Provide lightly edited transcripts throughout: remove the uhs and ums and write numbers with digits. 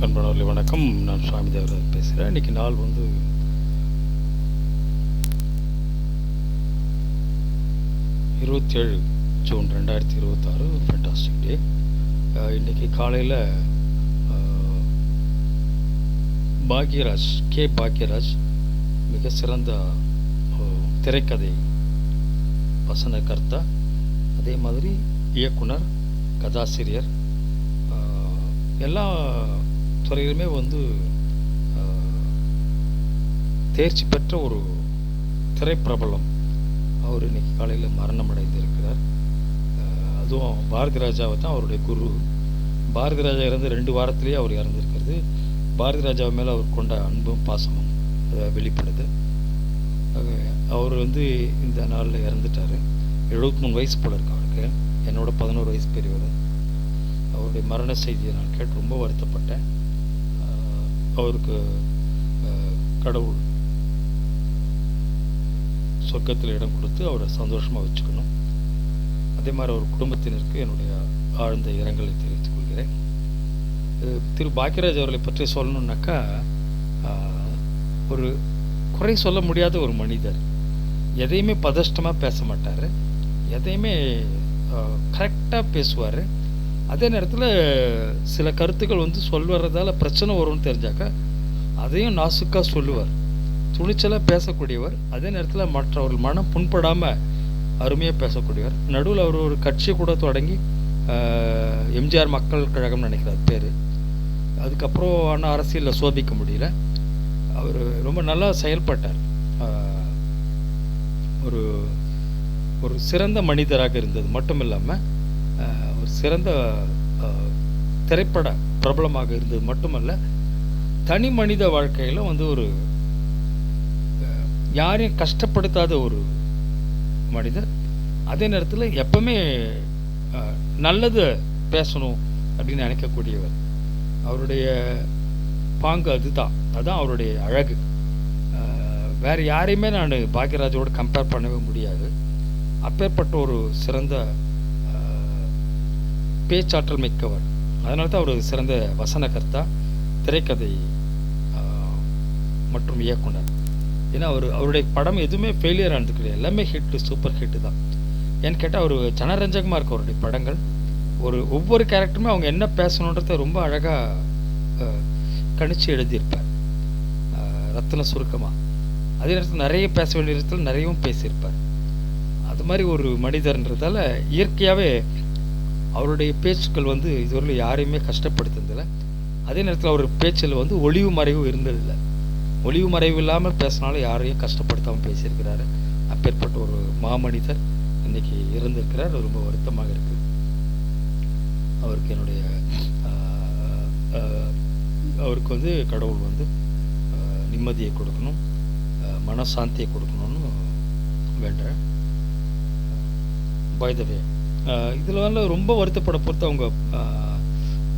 அன்பானவர்களே வணக்கம். நான் சுவாமி தேவராஜ் பேசுகிறேன். இன்றைக்கி நாள் வந்து 27 ஜூன் 2026. ஃபேண்டாஸ்டிக் டே. இன்றைக்கி காலையில் பாக்யராஜ் பாக்யராஜ் மிக சிறந்த திரைக்கதை வசனகர்த்தா, அதே மாதிரி இயக்குனர், கதாசிரியர், எல்லா துறையிலுமே வந்து தேர்ச்சி பெற்ற ஒரு திரைப்பிரபலம் அவர் இன்னைக்கு காலையில் மரணம் அடைந்திருக்கிறார். அதுவும் பாரதி ராஜாவை தான் அவருடைய குரு. பாரதி ராஜா இறந்து 2 வாரத்திலேயே அவர் இறந்திருக்கிறது. பாரதி ராஜா மேலே அவர் கொண்ட அன்பும் பாசமும் வெளிப்படுது. அவர் வந்து இந்த நாளில் இறந்துட்டார். 73 வயசு போல இருக்கு அவருக்கு. என்னோட 11 வயசு பெரியவர். அவருடைய மரண செய்தியை நான் கேட்டு ரொம்ப வருத்தப்பட்டேன். அவருக்கு கடவுள் சொர்க்கத்தில் இடம் கொடுத்து அவரை சந்தோஷமாக வச்சுக்கணும். அதே மாதிரி அவர் குடும்பத்தினருக்கு என்னுடைய ஆழ்ந்த இரங்கலை தெரிவித்துக் கொள்கிறேன். திரு பாக்யராஜ் அவர்களை பற்றி சொல்லணுன்னாக்கா, ஒரு குறை சொல்ல முடியாத ஒரு மனிதர். எதையுமே பதஷ்டமாக பேச மாட்டார். எதையுமே கரெக்டாக பேசுவார். அதே நேரத்தில் சில கருத்துக்கள் வந்து சொல்வறதால பிரச்சனை வரும்னு தெரிஞ்சாக்கா அதையும் நாசுக்காக சொல்லுவார். துணிச்சலாக பேசக்கூடியவர். அதே நேரத்தில் மற்றவர்கள் மனம் புண்படாமல் அருமையாக பேசக்கூடியவர். நடுவில் அவர் ஒரு கட்சி கூட தொடங்கி எம்ஜிஆர் மக்கள் கழகம்னு நினைக்கிறார் பேர். அதுக்கப்புறம் ஆனால் அரசியலில் சோபிக்க முடியல. அவர் ரொம்ப நல்லா செயல்பட்டார். ஒரு ஒரு சிறந்த மனிதராக இருந்தது மட்டும் இல்லாமல் ஒரு சிறந்த திரைப்பட பிரபலமாக இருந்தது மட்டுமல்ல, தனி மனித வாழ்க்கையில் வந்து ஒரு யாரையும் கஷ்டப்படுத்தாத ஒரு மனிதர். அதே நேரத்தில் எப்பவுமே நல்லது பேசணும் அப்படின்னு நினைக்கக்கூடியவர். அவருடைய பாங்கு அதுதான் அவருடைய அழகு. வேறு யாரையுமே நான் பாக்யராஜோடு கம்பேர் பண்ணவே முடியாது. அப்பேற்பட்ட ஒரு சிறந்த பேச்சாற்றல் மிக்கவர். அதனால தான் அவர் சிறந்த வசனகர்த்தா, திரைக்கதை மற்றும் இயக்குனர். ஏன்னா அவருடைய படம் எதுவுமே ஃபெயிலியர் ஆனது கிடையாது. எல்லாமே ஹிட்டு, சூப்பர் ஹிட்டு தான். ஏன்னு கேட்டால் அவர் ஜனரஞ்சகமாக இருக்கும் அவருடைய படங்கள். ஒவ்வொரு கேரக்டருமே அவங்க என்ன பேசணுன்றத ரொம்ப அழகாக கணிச்சு எழுதியிருப்பார், ரத்தின சுருக்கமாக. அதே நேரத்தில் நிறைய பேச வேண்டிய இடத்துல நிறையவும் பேசியிருப்பார். அது மாதிரி ஒரு மனிதர்ன்றதால இயற்கையாகவே அவருடைய பேச்சுக்கள் வந்து இதுவரையில் யாரையுமே கஷ்டப்படுத்துறதில்லை. அதே நேரத்தில் அவர் பேச்சில் வந்து ஒளிவு மறைவு இருந்ததில்லை. ஒளிவு மறைவு இல்லாமல் பேசினாலும் யாரையும் கஷ்டப்படுத்தாமல் பேசியிருக்கிறாரு. அப்பேற்பட்ட ஒரு மாமனிதர் இன்னைக்கு இறந்திருக்கிறார். ரொம்ப வருத்தமாக இருக்குது. அவருக்கு என்னுடைய அவருக்கு வந்து கடவுள் வந்து நிம்மதியை கொடுக்கணும், மனசாந்தியை கொடுக்கணும்னு வேண்டேன். பை த வே, இதில் வந்து ரொம்ப வருத்தப்பட பொறுத்து அவங்க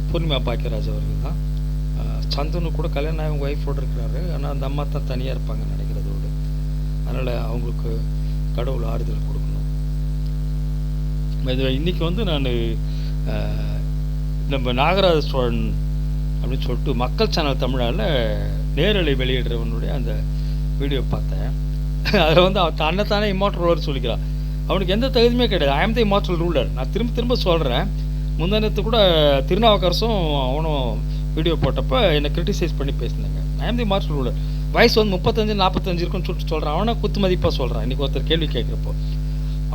பூர்ணிமா பாக்யராஜ் அவர்கள் தான். சந்தனு கூட கல்யாணம் அவங்க ஒய்ஃபோடு இருக்கிறாரு. ஆனால் அந்த அம்மா தான் தனியாக இருப்பாங்கன்னு நினைக்கிறதோடு. அதனால் அவங்களுக்கு கடவுள் ஆறுதல் கொடுக்கணும். இது இன்றைக்கி வந்து நான் நம்ம நாகராஜ சோழன் அப்படின்னு சொல்லிட்டு மக்கள் சேனல் தமிழால் நேரலை வெளியிடுறவனுடைய அந்த வீடியோ பார்த்தேன். அதில் வந்து அவன் தன்னைத்தானே இம்மார்டல் ரூலர் சொல்லிக்கிறான். அவனுக்கு எந்த தகுதியுமே கிடையாது. ஐ ஆம் த இம்மார்டல் ரூலர். நான் திரும்ப சொல்கிறேன். முந்தானத்து கூட திருநாவுக்கரசும் அவனும் வீடியோ போட்டப்போ என்னை கிரிட்டிசைஸ் பண்ணி பேசினாங்க. ஐ ஆம் தி இம்மார்டல் ரூலர். வயசு வந்து 35-45 இருக்குன்னு சொல்லிட்டு சொல்கிறான். அவனை குத்து மதிப்பாக சொல்கிறான். இன்றைக்கி ஒருத்தர் கேள்வி கேட்குறப்போ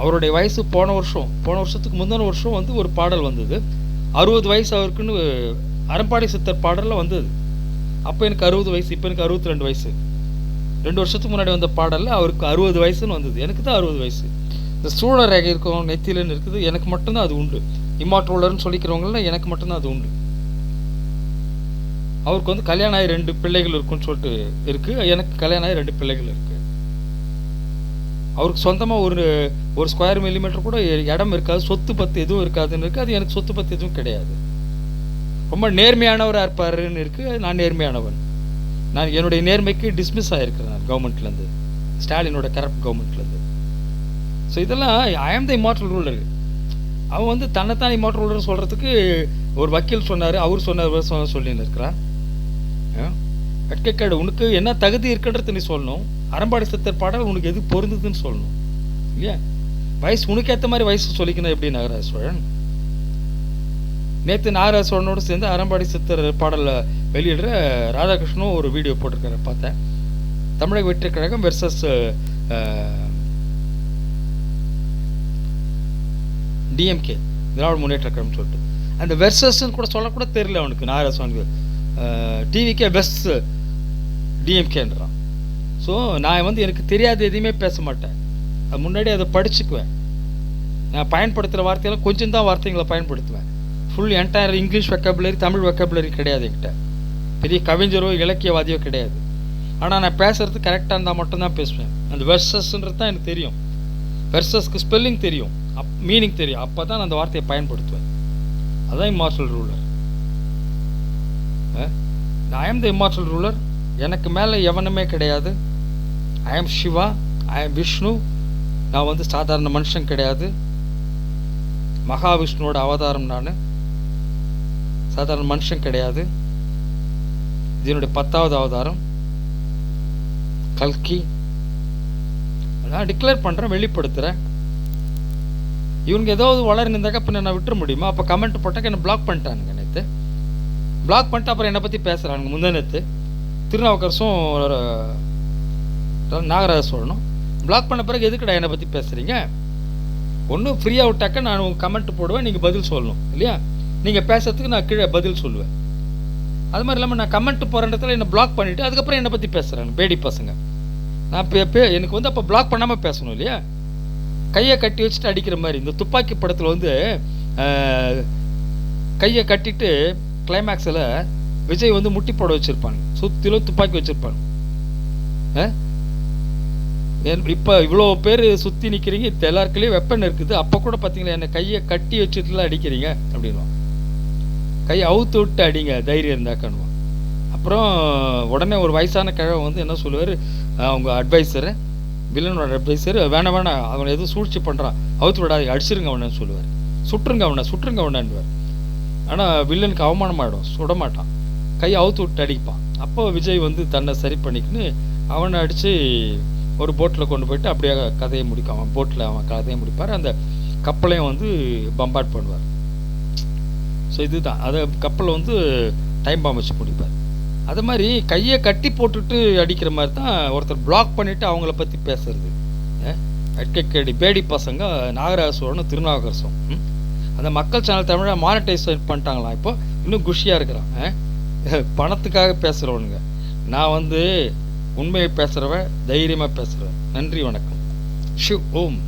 அவருடைய வயசு போன வருஷத்துக்கு முந்தின வருஷம் வந்து ஒரு பாடல் வந்தது. 60 வயசு அவருக்குன்னு அறம்பாடி சித்தர் பாடலில் வந்தது. அப்போ எனக்கு 60 வயசு, இப்போ எனக்கு 62 வயசு. 2 வருஷத்துக்கு முன்னாடி வந்த பாடலில் அவருக்கு 60 வயசுன்னு வந்தது. எனக்கு தான் 60 வயசு. இந்த சூழ ரேகை இருக்கும், நெத்திலன்னு இருக்குது. எனக்கு மட்டும்தான் அது உண்டு. இம்மார்டலர்னு சொல்லிக்கிறவங்களாம் எனக்கு மட்டும்தான் அது உண்டு. அவருக்கு வந்து கல்யாணம் ஆகி 2 பிள்ளைகள் இருக்குன்னு சொல்லிட்டு இருக்குது. எனக்கு கல்யாணம் ஆகி 2 பிள்ளைகள் இருக்குது. அவருக்கு சொந்தமாக ஒரு ஸ்கொயர் மில்லிமீட்டர் கூட இடம் இருக்காது, சொத்து பத்து எதுவும் இருக்காதுன்னு இருக்குது. அது எனக்கு சொத்து பத்து எதுவும் கிடையாது. ரொம்ப நேர்மையானவராக இருப்பாருன்னு இருக்குது. நான் நேர்மையானவன். நான் என்னுடைய நேர்மைக்கு டிஸ்மிஸ் ஆகிருக்கிறேன் நான் கவர்மெண்ட்லேருந்து, ஸ்டாலினோட கரப்ட் கவர்மெண்ட்லேருந்து. ஸோ இதெல்லாம் ஐ ஆம் த இம்மார்டல் ரூலர். அவன் வந்து தன்னைத்தான் இம்மார்டல் ரூலர் சொல்கிறதுக்கு ஒரு வக்கீல் சொன்னார், அவர் சொன்னார், சொல்லின்னு இருக்கிறான். வெட்கக்கேடு. உனக்கு என்ன தகுதி இருக்குன்றது நீ சொல்லணும். அறம்பாடி சித்தர் பாடல் உனக்கு எது பொருந்ததுன்னு சொல்லணும் இல்லையா? வயசு உனக்கு ஏற்ற மாதிரி வயசு சொல்லிக்கணும். எப்படி நாகராஜ சோழன் நேற்று நாகராஜ சோழனோடு சேர்ந்து அறம்பாடி சித்தர் பாடலை வெளியிடுற ராதாகிருஷ்ணனும் ஒரு வீடியோ போட்டிருக்காரு பார்த்தேன். தமிழக வெற்றி கழகம் வெர்சஸ் டிஎம்கே, திராவிட முன்னேற்ற கழகம் சொல்லிட்டு. அந்த வெர்சஸ்ன்னு கூட சொல்லக்கூட தெரியல அவனுக்கு. நாகராஜ சோழனுக்கு டிவிக்கே வெஸ் டிஎம்கேன்றான். ஸோ நான் வந்து எனக்கு தெரியாத எதையுமே பேச மாட்டேன். அது முன்னாடி அதை படிச்சுக்குவேன். நான் பயன்படுத்துகிற வார்த்தையெல்லாம் கொஞ்சம் தான் வார்த்தைகளை பயன்படுத்துவேன். Full entire English vocabulary, Tamil vocabulary கிடையாது என்கிட்ட. பெரிய கவிஞரோ இலக்கியவாதியோ கிடையாது. ஆனால் நான் பேசுகிறது கரெக்டாக இருந்தால் மட்டும்தான் பேசுவேன். அந்த வெர்சஸ்ன்றது தான் எனக்கு தெரியும். வெர்சஸ்க்கு ஸ்பெல்லிங் தெரியும், மீனிங் தெரியும். அப்போ தான் நான் அந்த வார்த்தையை பயன்படுத்துவேன். அதான் இம்மார்டல் ரூலர். ஐ ஆம் த இம்மார்டல் ரூலர். எனக்கு மேலே எவனுமே கிடையாது. ஐ ஆம் சிவா, ஐ ஆம் விஷ்ணு. நான் வந்து சாதாரண மனுஷன் கிடையாது. மகாவிஷ்ணுவோட அவதாரம். நான் சாதாரண மனுஷன் கிடையாது. இது என்னுடைய 10வது அவதாரம், கல்கி. நான் டிக்ளேர் பண்ணுறேன், வெளிப்படுத்துகிறேன். இவங்க ஏதாவது வளர்ந்தாக்கா பின்ன நான் விட்டுற முடியுமா? அப்போ கமெண்ட் போட்டாக்க என்னை பிளாக் பண்ணிட்டானுங்க. நேற்று பிளாக் பண்ணிட்டு அப்புறம் என்னை பற்றி பேசுகிறானுங்க. முந்தானேத்து திருநாவுக்கரசும் நாகராஜ சோழனும் பிளாக் பண்ண பிறகு எதுக்குடா என்னை பற்றி பேசுகிறீங்க? ஒன்றும் ஃப்ரீயாக விட்டாக்க நான் கமெண்ட் போடுவேன், நீங்கள் பதில் சொல்லணும் இல்லையா? நீங்கள் பேசுறதுக்கு நான் கீழே பதில் சொல்லுவேன். அது மாதிரி இல்லாமல் நான் கமெண்ட் போகிற இடத்துல என்னை பிளாக் பண்ணிவிட்டு அதுக்கப்புறம் என்னை பற்றி பேசுகிறாங்க பேடி பசங்க. நான் எனக்கு வந்து அப்போ பிளாக் பண்ணாமல் பேசணும் இல்லையா? கையை கட்டி வச்சுட்டு அடிக்கிற மாதிரி. இந்த துப்பாக்கி படத்தில் வந்து கையை கட்டிட்டு கிளைமேக்ஸில் விஜய் வந்து முட்டி போட வச்சுருப்பாங்க, சுற்றிலும் துப்பாக்கி வச்சுருப்பாங்க. இப்போ இவ்வளோ பேர் சுற்றி நிற்கிறீங்க, எல்லாருக்குள்ளேயும் வெப்பன் இருக்குது. அப்போ கூட பார்த்தீங்களா என்னை கையை கட்டி வச்சுட்டுலாம் அடிக்கிறீங்க அப்படின்வான். கையை அவுத்து விட்டு அடிங்க தைரியம் இருந்தாக்கணுவான். அப்புறம் உடனே ஒரு வயசான கிழவன் வந்து என்ன சொல்லுவார், அவங்க அட்வைசரு, வில்லனோட அட்வைசர், வேணாம் அவனை எதுவும் சூழ்ச்சி பண்ணுறான், அவுத்து விடாது, அடிச்சிருங்க அவனு சொல்லுவார். சுட்டுருங்க அவனன்னுவார். ஆனால் வில்லனுக்கு அவமானமாகிடும், சுட மாட்டான், கையை அவுத்து விட்டு அடிப்பான். அப்போ விஜய் வந்து தன்னை சரி பண்ணிக்கின்னு அவனை அடித்து ஒரு போட்டில் கொண்டு போயிட்டு அப்படியே கதையை முடிக்கும். அவன் போட்டில் அவன் கதையை முடிப்பார். அந்த கப்பலையும் வந்து பம்பார்ட் பண்ணுவார். ஸோ இதுதான் அதை கப்பலை வந்து டைம் பாம்பு வச்சு முடிப்பார். அது மாதிரி கையை கட்டி போட்டுட்டு அடிக்கிற மாதிரி தான் ஒருத்தர் பிளாக் பண்ணிவிட்டு அவங்கள பற்றி பேசுறது. வெட்கக்கேடி பேடி பசங்க நாகராஜ சோழனும் திருநாவுக்கரசும். அந்த மக்கள் சேனல் தமிழை மானிட்டைஸ் பண்ணிட்டாங்களாம். இப்போ இன்னும் குஷியாக இருக்கிறான். பணத்துக்காக பேசுகிறவனுங்க. நான் வந்து உண்மையை பேசுகிறவன், தைரியமாக பேசுகிறேன். நன்றி, வணக்கம். ஷிவ் ஓம்.